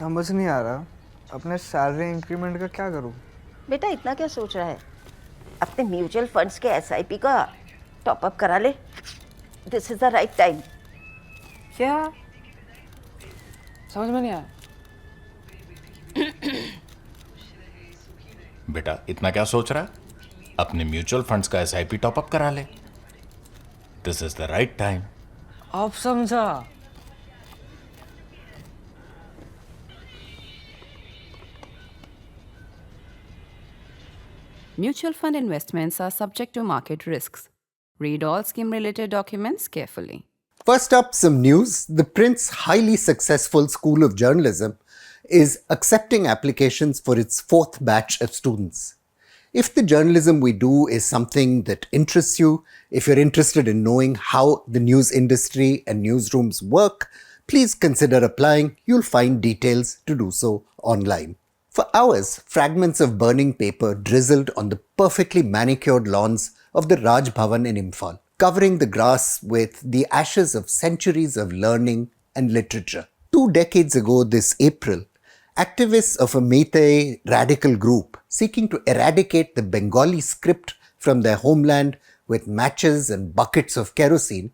समझ नहीं आ रहा अपने सैलरी इंक्रीमेंट का क्या करूं। बेटा इतना क्या सोच रहा है? अपने म्यूचुअल फंड्स के एसआईपी का टॉप अप करा ले। This is the right time. क्या? समझ में नहीं आया। बेटा इतना क्या सोच रहा है? अपने म्यूचुअल फंड्स का एसआईपी टॉपअप करा ले। This is the right time. अब समझा। Mutual fund investments are subject to market risks. Read all scheme related documents carefully. First up, some news. The Print's highly successful School of Journalism is accepting applications for its fourth batch of students. If the journalism we do is something that interests you, if you're interested in knowing how the news industry and newsrooms work, please consider applying. You'll find details to do so online. For hours, fragments of burning paper drizzled on the perfectly manicured lawns of the Raj Bhavan in Imphal, covering the grass with the ashes of centuries of learning and literature. 2 decades ago this April, activists of a Meitei radical group seeking to eradicate the Bengali script from their homeland with matches and buckets of kerosene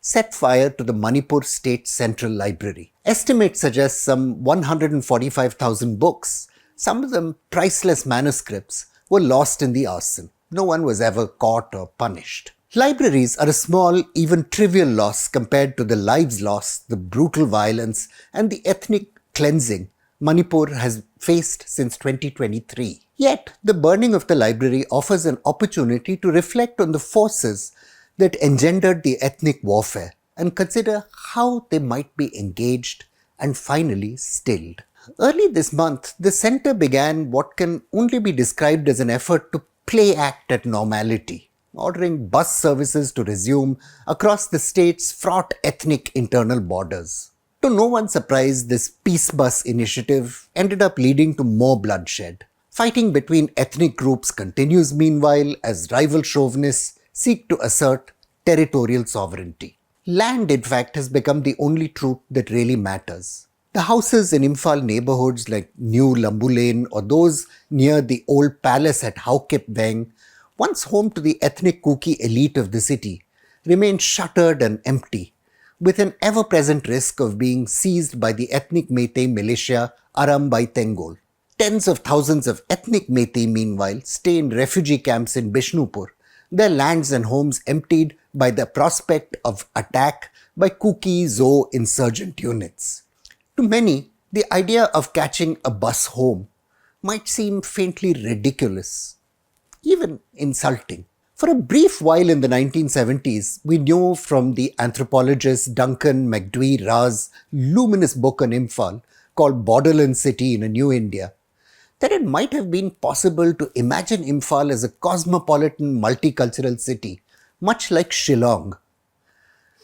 set fire to the Manipur State Central Library. Estimates suggest some 145,000 books, some of them priceless manuscripts, were lost in the arson. No one was ever caught or punished. Libraries are a small, even trivial loss compared to the lives lost, the brutal violence, and the ethnic cleansing Manipur has faced since 2023. Yet, the burning of the library offers an opportunity to reflect on the forces that engendered the ethnic warfare and consider how they might be engaged and finally stilled. Early this month, the centre began what can only be described as an effort to play act at normality, ordering bus services to resume across the state's fraught ethnic internal borders. To no one's surprise, this peace bus initiative ended up leading to more bloodshed. Fighting between ethnic groups continues meanwhile as rival chauvinists seek to assert territorial sovereignty. Land, in fact, has become the only truth that really matters. The houses in Imphal neighborhoods like New Lambu Lane or those near the old palace at Haukip Veng, once home to the ethnic Kuki elite of the city, remain shuttered and empty, with an ever-present risk of being seized by the ethnic Meitei militia Aram by Tengol. Tens of thousands of ethnic Meitei, meanwhile, stay in refugee camps in Bishnupur, their lands and homes emptied by the prospect of attack by Kuki Zo insurgent units. To many, the idea of catching a bus home might seem faintly ridiculous, even insulting. For a brief while in the 1970s, we knew from the anthropologist Duncan McDwee-Ra's luminous book on Imphal called Borderland City in a New India that it might have been possible to imagine Imphal as a cosmopolitan multicultural city, much like Shillong.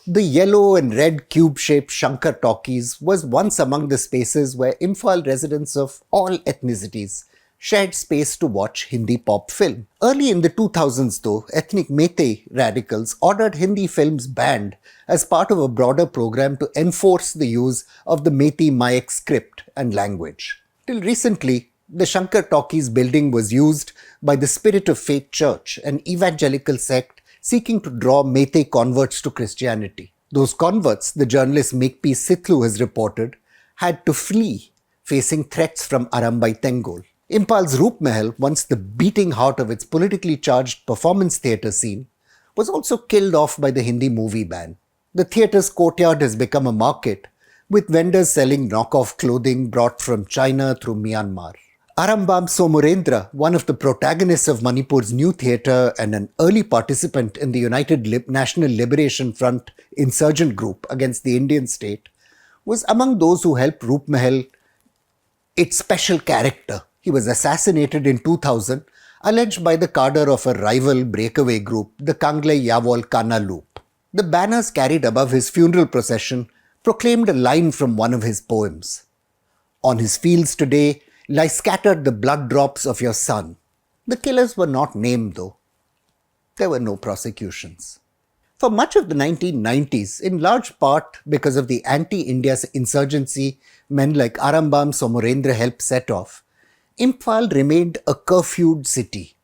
The yellow and red cube-shaped Shankar Talkies was once among the spaces where Imphal residents of all ethnicities shared space to watch Hindi pop film. Early in the 2000s though, ethnic Meitei radicals ordered Hindi films banned as part of a broader program to enforce the use of the Meitei Mayak script and language. Till recently, the Shankar Talkies building was used by the Spirit of Faith Church, an evangelical sect seeking to draw Meitei converts to Christianity. Those converts, the journalist Makepeace Sithlu has reported, had to flee, facing threats from Arambai Tengol. Imphal's Roop Mahal, once the beating heart of its politically charged performance theatre scene, was also killed off by the Hindi movie ban. The theatre's courtyard has become a market, with vendors selling knockoff clothing brought from China through Myanmar. Arambam Somurendra, one of the protagonists of Manipur's new theatre and an early participant in the United National Liberation Front insurgent group against the Indian state, was among those who helped Roop Mahal its special character. He was assassinated in 2000, alleged by the cadre of a rival breakaway group, the Kangle Yawol Kana Loop. The banners carried above his funeral procession proclaimed a line from one of his poems. On his fields today lie scattered the blood drops of your son. The killers were not named though. There were no prosecutions. For much of the 1990s, in large part because of the anti-India insurgency men like Arambam Somorendra helped set off, Imphal remained a curfewed city.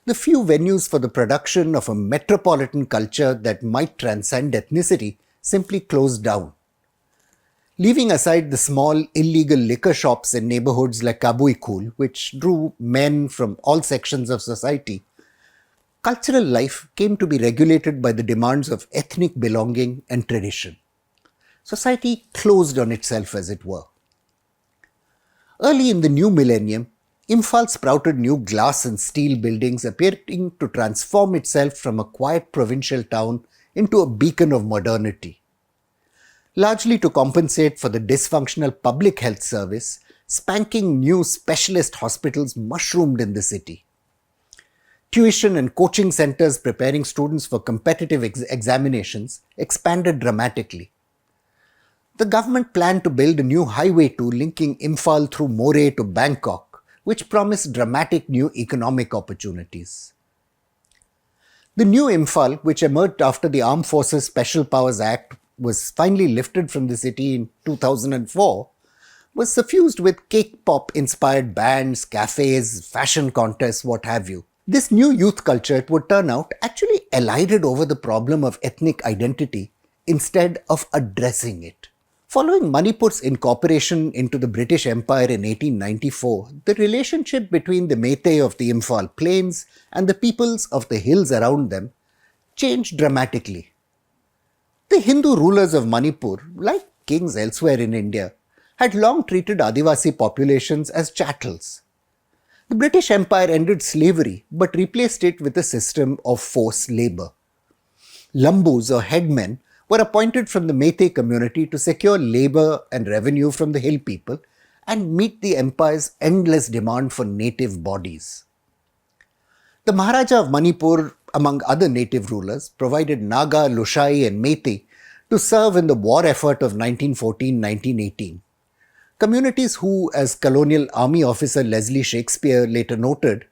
The few venues for the production of a metropolitan culture that might transcend ethnicity simply closed down. Leaving aside the small illegal liquor shops in neighborhoods like Kabuikul, which drew men from all sections of society, cultural life came to be regulated by the demands of ethnic belonging and tradition. Society closed on itself, as it were. Early in the new millennium, Imphal sprouted new glass and steel buildings, appearing to transform itself from a quiet provincial town into a beacon of modernity. Largely to compensate for the dysfunctional public health service, spanking new specialist hospitals mushroomed in the city. Tuition and coaching centers preparing students for competitive examinations expanded dramatically. The government planned to build a new highway too, linking Imphal through Moreh to Bangkok, which promised dramatic new economic opportunities. The new Imphal, which emerged after the Armed Forces Special Powers Act was finally lifted from the city in 2004, was suffused with cake pop inspired bands, cafes, fashion contests, what have you. This new youth culture, it would turn out, actually elided over the problem of ethnic identity instead of addressing it. Following Manipur's incorporation into the British Empire in 1894, the relationship between the Meitei of the Imphal Plains and the peoples of the hills around them changed dramatically. The Hindu rulers of Manipur, like kings elsewhere in India, had long treated Adivasi populations as chattels. The British Empire ended slavery but replaced it with a system of forced labour. Lambus or headmen were appointed from the Meitei community to secure labour and revenue from the hill people and meet the empire's endless demand for native bodies. The Maharaja of Manipur, among other native rulers, provided Naga, Lushai and Meitei to serve in the war effort of 1914-1918. Communities who, as colonial army officer Leslie Shakespeare later noted,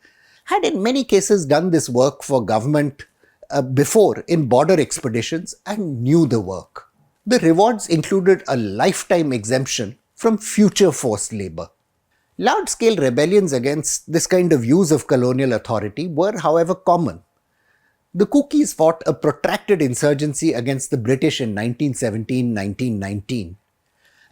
had in many cases done this work for government before in border expeditions and knew the work. The rewards included a lifetime exemption from future forced labour. Large-scale rebellions against this kind of use of colonial authority were, however, common. The Kukis fought a protracted insurgency against the British in 1917-1919.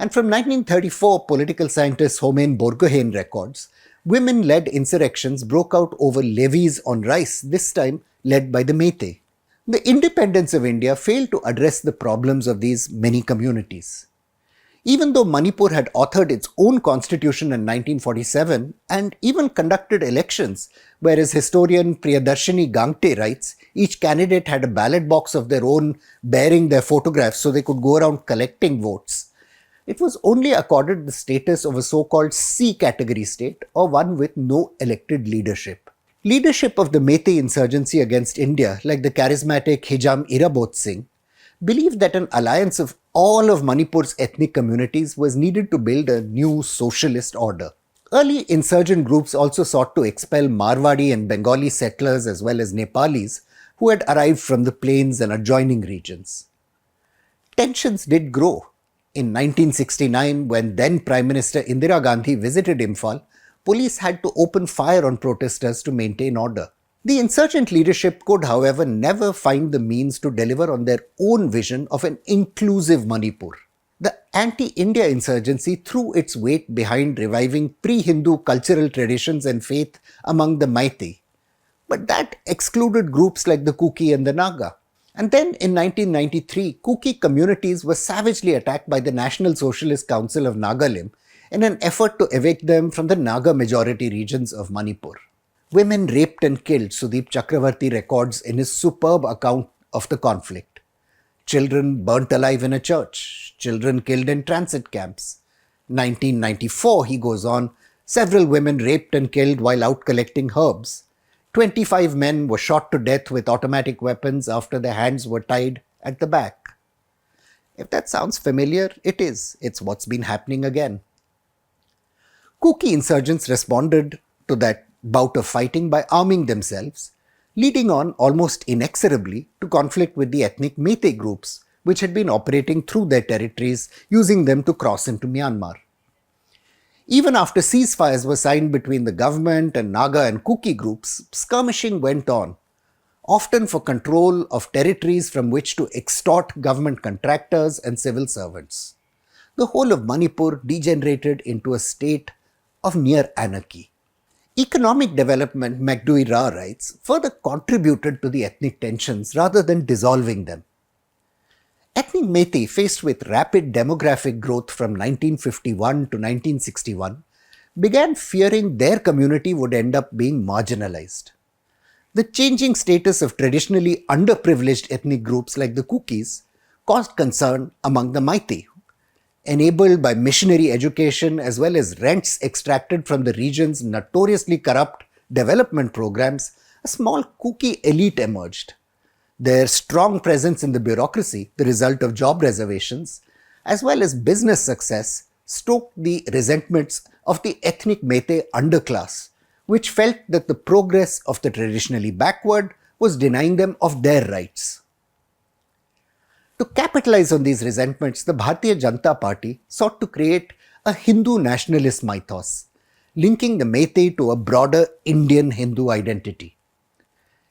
And from 1934, political scientist Homain Borgohain records, women-led insurrections broke out over levies on rice, this time led by the Meitei. The independence of India failed to address the problems of these many communities. Even though Manipur had authored its own constitution in 1947 and even conducted elections, whereas historian Priyadarshini Gangte writes, each candidate had a ballot box of their own bearing their photographs so they could go around collecting votes. It was only accorded the status of a so-called C category state or one with no elected leadership. Leadership of the Meitei insurgency against India, like the charismatic Hijam Irabot Singh, believed that an alliance of all of Manipur's ethnic communities was needed to build a new socialist order. Early insurgent groups also sought to expel Marwadi and Bengali settlers as well as Nepalis who had arrived from the plains and adjoining regions. Tensions did grow. In 1969, when then Prime Minister Indira Gandhi visited Imphal, police had to open fire on protesters to maintain order. The insurgent leadership could, however, never find the means to deliver on their own vision of an inclusive Manipur. The anti-India insurgency threw its weight behind reviving pre-Hindu cultural traditions and faith among the Meitei, but that excluded groups like the Kuki and the Naga. And then in 1993, Kuki communities were savagely attacked by the National Socialist Council of Nagalim in an effort to evict them from the Naga majority regions of Manipur. Women raped and killed, Sudeep Chakravarti records in his superb account of the conflict. Children burnt alive in a church, children killed in transit camps. 1994, he goes on, several women raped and killed while out collecting herbs. 25 men were shot to death with automatic weapons after their hands were tied at the back. If that sounds familiar, it is. It's what's been happening again. Kuki insurgents responded to that bout of fighting by arming themselves, leading on almost inexorably to conflict with the ethnic Meitei groups, which had been operating through their territories, using them to cross into Myanmar. Even after ceasefires were signed between the government and Naga and Kuki groups, skirmishing went on, often for control of territories from which to extort government contractors and civil servants. The whole of Manipur degenerated into a state of near anarchy. Economic development, MacDui Ra writes, further contributed to the ethnic tensions rather than dissolving them. Ethnic Meitei, faced with rapid demographic growth from 1951 to 1961, began fearing their community would end up being marginalized. The changing status of traditionally underprivileged ethnic groups like the Kukis caused concern among the Meitei. Enabled by missionary education as well as rents extracted from the region's notoriously corrupt development programs, a small Kuki elite emerged. Their strong presence in the bureaucracy, the result of job reservations, as well as business success, stoked the resentments of the ethnic Meitei underclass, which felt that the progress of the traditionally backward was denying them of their rights. To capitalize on these resentments, the Bharatiya Janata Party sought to create a Hindu nationalist mythos, linking the Meitei to a broader Indian Hindu identity.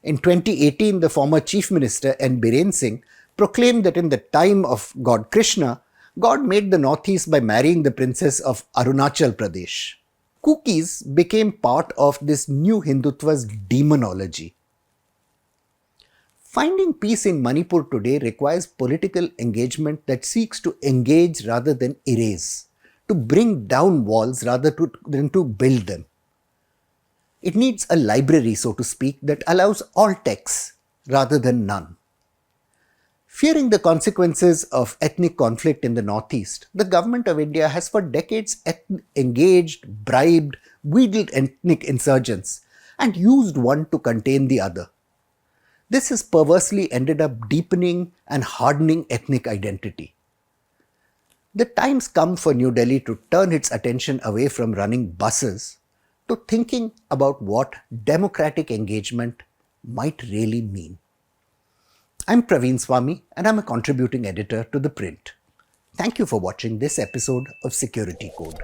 In 2018, the former Chief Minister N. Biren Singh proclaimed that in the time of God Krishna, God made the Northeast by marrying the princess of Arunachal Pradesh. Kukis became part of this new Hindutva's demonology. Finding peace in Manipur today requires political engagement that seeks to engage rather than erase, to bring down walls rather than to build them. It needs a library, so to speak, that allows all texts rather than none. Fearing the consequences of ethnic conflict in the Northeast, the government of India has for decades engaged, bribed, wheedled ethnic insurgents and used one to contain the other. This has perversely ended up deepening and hardening ethnic identity. The time's come for New Delhi to turn its attention away from running buses to thinking about what democratic engagement might really mean. I'm Praveen Swami and I'm a contributing editor to ThePrint. Thank you for watching this episode of Security Code.